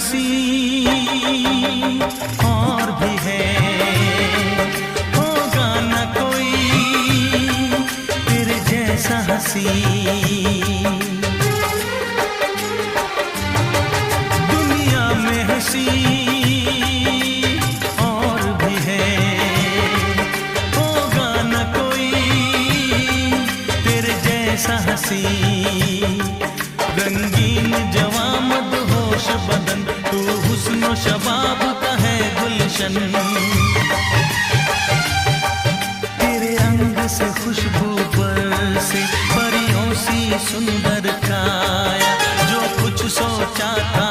हंसी और भी है, होगा न कोई तेरे जैसा हंसी। दुनिया में हंसी और भी है, होगा न कोई तेरे जैसा हंसी। रंगीन जवां मदहोश बदन, तू हुस्न शबाब का है गुलशन। तेरे अंग से खुशबू बरसे, परियों सी सुंदर काया, जो कुछ सोचा था